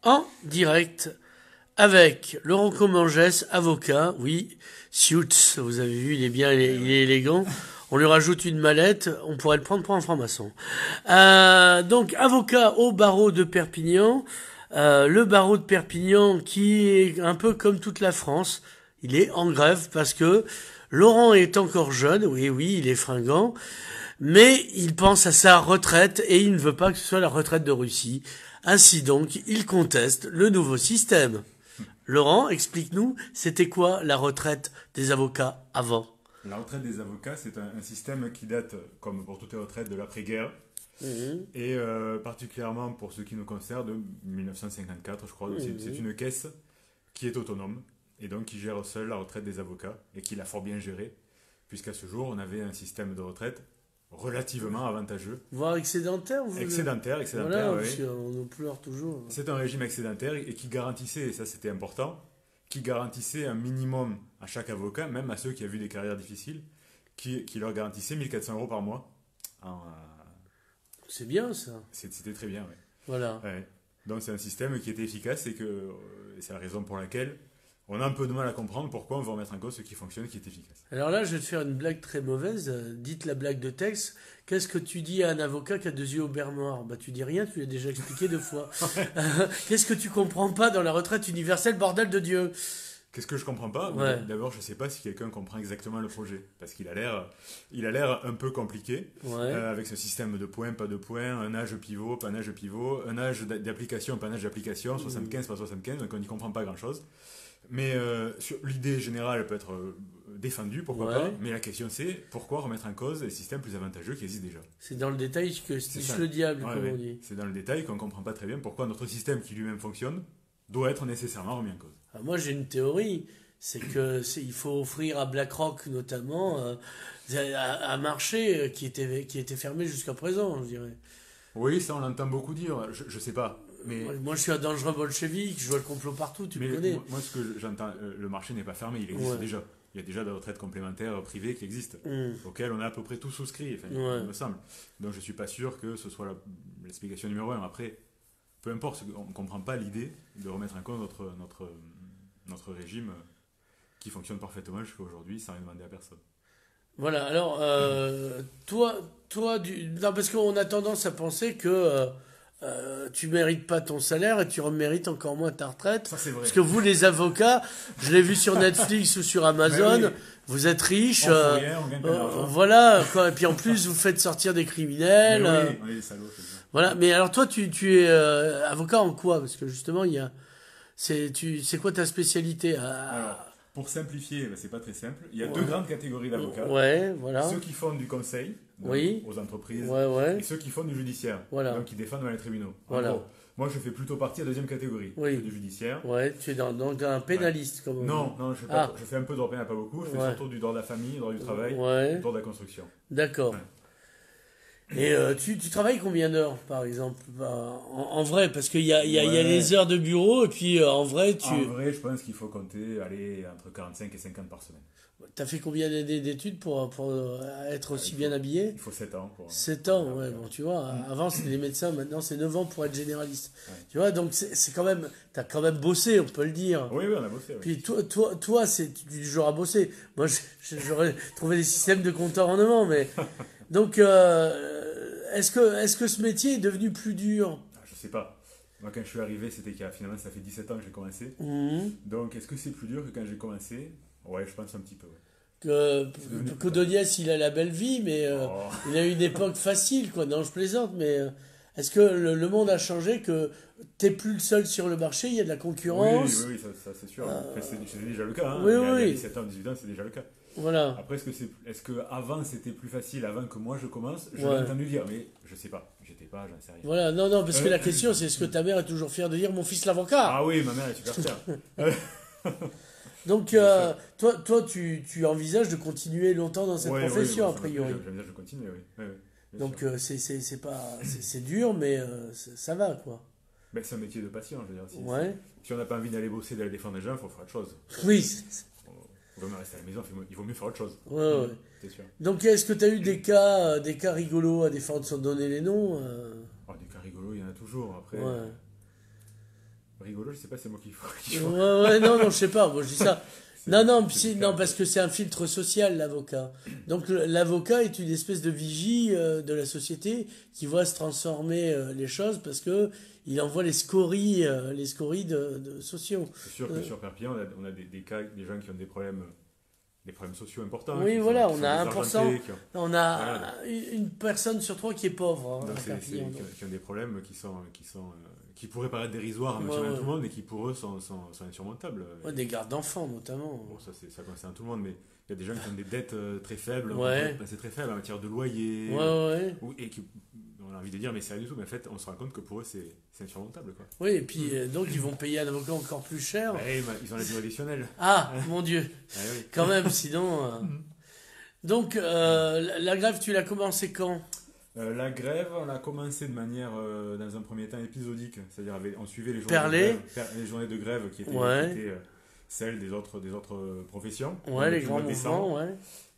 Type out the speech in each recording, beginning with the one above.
en direct avec Laurent Comangès, avocat, oui, suits, vous avez vu, il est élégant. On lui rajoute une mallette, on pourrait le prendre pour un franc-maçon. Donc, avocat au barreau de Perpignan. Le barreau de Perpignan qui est un peu comme toute la France, il est en grève parce que Laurent est encore jeune, oui, il est fringant, mais il pense à sa retraite et il ne veut pas que ce soit la retraite de Russie. Ainsi donc, il conteste le nouveau système. Laurent, explique-nous, c'était quoi la retraite des avocats avant? La retraite des avocats, c'est un système qui date, comme pour toutes les retraites, de l'après-guerre. Et particulièrement pour ce qui nous concerne, de 1954, je crois. C'est une caisse qui est autonome et donc qui gère seule la retraite des avocats et qui l'a fort bien gérée, puisqu'à ce jour, on avait un système de retraite relativement avantageux. Voire excédentaire, Excédentaire, voilà, oui. Parce qu'on nous pleure toujours. C'est un régime excédentaire et qui garantissait, et ça c'était important, qui garantissait un minimum à chaque avocat, même à ceux qui avaient eu des carrières difficiles, qui leur garantissait 1400 euros par mois. C'est bien ça. C'était très bien, oui. Voilà. Ouais. Donc c'est un système qui était efficace et c'est la raison pour laquelle on a un peu de mal à comprendre pourquoi on veut remettre en cause ce qui fonctionne, qui est efficace. Alors là, je vais te faire une blague très mauvaise. Dites la blague de texte. Qu'est-ce que tu dis à un avocat qui a 2 yeux au beurre noir? Bah, tu dis rien, tu l'as déjà expliqué 2 fois. Qu'est-ce que tu comprends pas dans la retraite universelle, bordel de Dieu? Qu'est-ce que je comprends pas? Ouais. D'abord, je sais pas si quelqu'un comprend exactement le projet, parce qu'il a l'air un peu compliqué, avec ce système de points, pas de points, un âge pivot, pas un âge pivot, un âge d'application, pas un âge d'application, 75, pas 75, donc on n'y comprend pas grand-chose. Mais l'idée générale peut être défendue, pourquoi pas, mais la question c'est pourquoi remettre en cause les systèmes plus avantageux qui existent déjà? C'est dans le détail que c'est le diable, comme on dit. C'est dans le détail qu'on ne comprend pas très bien pourquoi notre système qui lui-même fonctionne doit être nécessairement remis en cause. Alors moi j'ai une théorie, c'est que il faut offrir à BlackRock notamment un marché qui était fermé jusqu'à présent, je dirais. Oui, ça on l'entend beaucoup dire, je sais pas. Mais moi je suis un dangereux bolchevique, je vois le complot partout, tu me connais. Moi ce que j'entends, le marché n'est pas fermé, il existe déjà. Il y a déjà des retraites complémentaires privées qui existent, auxquelles on a à peu près tout souscrit, il me semble. Donc je ne suis pas sûr que ce soit l'explication numéro 1. Après, peu importe, on ne comprend pas l'idée de remettre en cause notre régime qui fonctionne parfaitement jusqu'à aujourd'hui sans rien demander à personne. Voilà, alors toi non, parce qu'on a tendance à penser que tu mérites pas ton salaire et tu mérites encore moins ta retraite. Ça, c'est vrai. Parce que vous, les avocats, je l'ai vu sur Netflix ou sur Amazon, oui. Vous êtes riches. On gagne pas d'argent. Voilà, quoi. Et puis en plus, vous faites sortir des criminels. Mais oui, on est des salauds. Voilà, mais alors toi, tu es avocat en quoi? Parce que justement, c'est quoi ta spécialité? Alors, pour simplifier, c'est pas très simple. Il y a 2 grandes catégories d'avocats. Voilà. Ceux qui font du conseil aux entreprises et ceux qui font du judiciaire, donc qui défendent dans les tribunaux. Voilà. En gros, moi, je fais plutôt partie de la 2e catégorie, du judiciaire. Ouais, tu es donc un pénaliste, comme on dit. Non, je fais un peu de droit pénal, pas beaucoup. Je fais surtout du droit de la famille, du droit du travail, du droit de la construction. D'accord. Ouais. Et tu travailles combien d'heures, par exemple, en vrai? Parce qu'il y a les heures de bureau, et puis en vrai, En vrai, je pense qu'il faut compter entre 45 et 50 par semaine. T'as fait combien d'années d'études pour être aussi bien habillé? Il faut 7 ans. 7 ans, ouais, bon, tu vois. Avant, c'était les médecins, maintenant, c'est 9 ans pour être généraliste. Ouais. Tu vois, donc c'est quand même... T'as quand même bossé, on peut le dire. Oui, on a bossé. Puis toi c'est du genre à bosser. Moi, j'aurais trouvé des systèmes de compteur en amont, mais... Donc, est-ce que ce métier est devenu plus dur? Je sais pas. Moi, quand je suis arrivé, finalement, ça fait 17 ans que j'ai commencé. Donc, est-ce que c'est plus dur que quand j'ai commencé? Ouais, je pense un petit peu. Codonias, il a la belle vie, mais il a eu une époque facile, quoi. Non, je plaisante, mais est-ce que le monde a changé, que t'es plus le seul sur le marché, il y a de la concurrence? Oui, ça c'est sûr. C'est déjà le cas. Hein. Oui. Il y a 17 ans, 18 ans, c'est déjà le cas. Voilà. Après, est-ce que avant c'était plus facile, avant que moi je commence? Je l'ai entendu dire, mais je sais pas. J'étais pas, j'en sais rien. Voilà, non, parce que la question, c'est est-ce que ta mère est toujours fière de dire mon fils l'avocat? Ah oui, ma mère est super fière. Donc, toi, tu envisages de continuer longtemps dans cette profession, a priori. J'envisage de continuer, oui. Donc, c'est dur, mais ça va, quoi. Ben, c'est un métier de passion, je veux dire. Si on n'a pas envie d'aller bosser, d'aller défendre les gens, il faut faire autre chose. Oui. Il vaut mieux rester à la maison, il vaut mieux faire autre chose. Ouais. C'est sûr. Donc, est-ce que tu as eu des cas rigolos à défendre sans donner les noms? Des cas rigolos, il y en a toujours. Après, je sais pas, c'est moi qui faut. Ouais, non, je sais pas, moi je dis ça. Non, parce que c'est un filtre social, l'avocat. Donc l'avocat est une espèce de vigie de la société qui voit se transformer les choses parce que il envoie les scories de sociaux. C'est sûr que sur Perpignan, on a des cas, des gens qui ont des problèmes sociaux importants. Oui, voilà, on a 1%. On a voilà. Une personne sur 3 qui est pauvre. Donc qui ont des problèmes qui pourraient paraître dérisoires à tout le monde, mais qui pour eux sont insurmontables. Ouais, des gardes d'enfants notamment. Bon, ça concerne tout le monde, mais il y a des gens qui ont des dettes très faibles, c'est très faible en matière de loyer, et qui on a envie de dire mais c'est rien du tout, mais en fait on se rend compte que pour eux c'est insurmontable, quoi. Oui, et puis donc ils vont payer un avocat encore plus cher. Ils ont la durée additionnelle. Ah mon Dieu, oui. Quand même, sinon. Donc la grève, tu l'as commencé quand? La grève, on l'a commencé de manière, dans un premier temps, épisodique, c'est-à-dire on suivait les journées de grève qui étaient celles des autres professions. Les grands mouvements,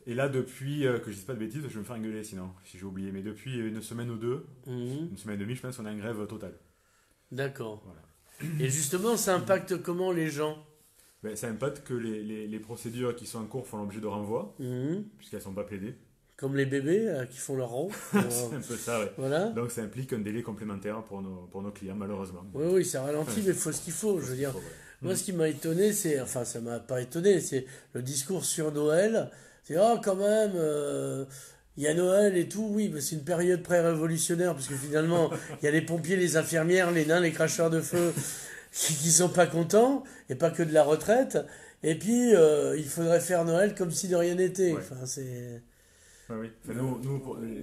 Et là, depuis, que je ne dise pas de bêtises, je vais me faire engueuler sinon, si j'ai oublié, mais depuis une semaine ou deux, une semaine et demie, je pense, on est en grève totale. D'accord. Voilà. Et justement, ça impacte comment les gens? Ça impacte que les procédures qui sont en cours font l'objet de renvoi, puisqu'elles ne sont pas plaidées. Comme les bébés qui font leur rond. C'est un peu ça, ouais. Voilà. Donc ça implique un délai complémentaire pour nos clients, malheureusement. Oui, ça ralentit, mais il faut ce qu'il faut. Je veux dire, moi, ce qui m'a étonné, ça m'a pas étonné, c'est le discours sur Noël. C'est, quand même, il y a Noël et tout, oui, mais c'est une période pré-révolutionnaire, parce que finalement, il y a les pompiers, les infirmières, les nains, les cracheurs de feu, qui sont pas contents, et pas que de la retraite. Et puis, il faudrait faire Noël comme si de rien n'était. Ouais. Enfin, c'est... Oui. Enfin,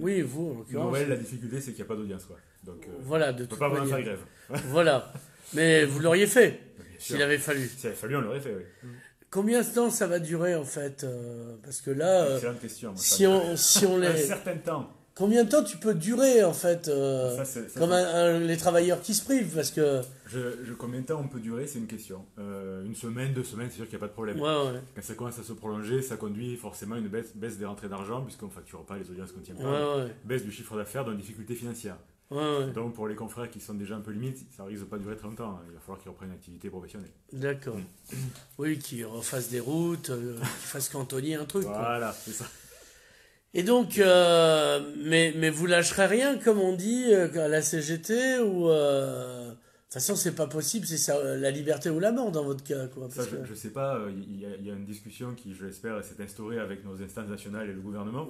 oui, vous, en l'occurrence. Noël, la difficulté, c'est qu'il n'y a pas d'audience, quoi. Donc, voilà, on ne peut pas vraiment faire grève. Voilà. Mais vous l'auriez fait, s'il avait fallu. S'il avait fallu, on l'aurait fait, oui. Combien de temps ça va durer, en fait parce que là, excellente question. Si on les... Un certain temps. Combien de temps tu peux durer, en fait, les travailleurs qui se privent, parce que... Combien de temps on peut durer, c'est une question. Une semaine, 2 semaines, c'est sûr qu'il n'y a pas de problème. Quand ça commence à se prolonger, ça conduit forcément à une baisse des rentrées d'argent, puisqu'on ne facture pas les audiences qu'on ne tient pas. Baisse du chiffre d'affaires, donc difficultés financières. Donc pour les confrères qui sont déjà un peu limites, ça risque de pas durer très longtemps. Il va falloir qu'ils reprennent une activité professionnelle. D'accord. Oui, qu'ils refassent des routes, qu'ils fassent cantonnier un truc. Voilà, c'est ça. Et donc, mais vous lâcherez rien, comme on dit, à la CGT, ou... De toute façon, c'est pas possible, c'est ça, la liberté ou la mort dans votre cas, quoi. Ça, je sais pas, il y a une discussion qui, je l'espère, s'est instaurée avec nos instances nationales et le gouvernement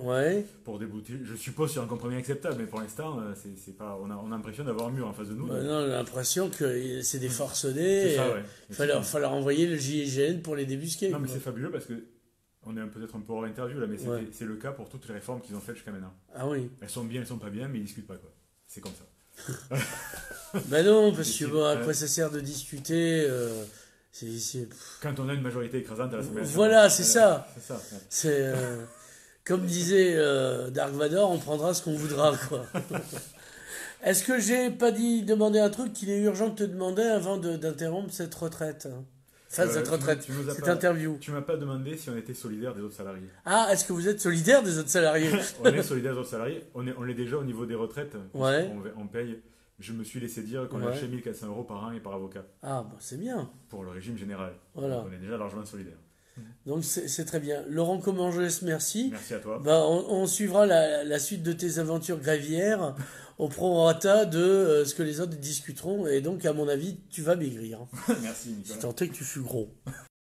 pour débouter, je suppose, sur un compromis acceptable, mais pour l'instant, c'est pas, on a l'impression d'avoir un mur en face de nous. Non, on a l'impression que c'est des forcenés. C'est ça, Il va falloir envoyer le GIGN pour les débusquer. Non, mais c'est fabuleux parce que on est peut-être un peu hors interview là, mais c'est le cas pour toutes les réformes qu'ils ont faites jusqu'à maintenant. Ah oui. Elles sont bien, elles sont pas bien, mais ils discutent pas, quoi. C'est comme ça. Ben non, parce que à quoi ça sert de discuter Quand on a une majorité écrasante à l'Assemblée nationale. Voilà, c'est ça. C'est ça. C'est comme disait Dark Vador, on prendra ce qu'on voudra, quoi. Est-ce que j'ai pas demandé un truc qu'il est urgent de te demander avant d'interrompre cette retraite? Cette interview. Tu m'as pas demandé si on était solidaire des autres salariés. Ah, est-ce que vous êtes solidaire des autres salariés? On est solidaire des autres salariés. On l'est déjà au niveau des retraites. On paye. Je me suis laissé dire qu'on lâchait 1 400 € par an et par avocat. Ah, c'est bien. Pour le régime général. Voilà. Donc on est déjà largement solidaire. Donc c'est très bien. Laurent Comangès, merci. Merci à toi. On suivra la suite de tes aventures grévières au prorata de ce que les autres discuteront. Et donc, à mon avis, tu vas maigrir. Merci, Nicolas. Si tant est que tu fus gros.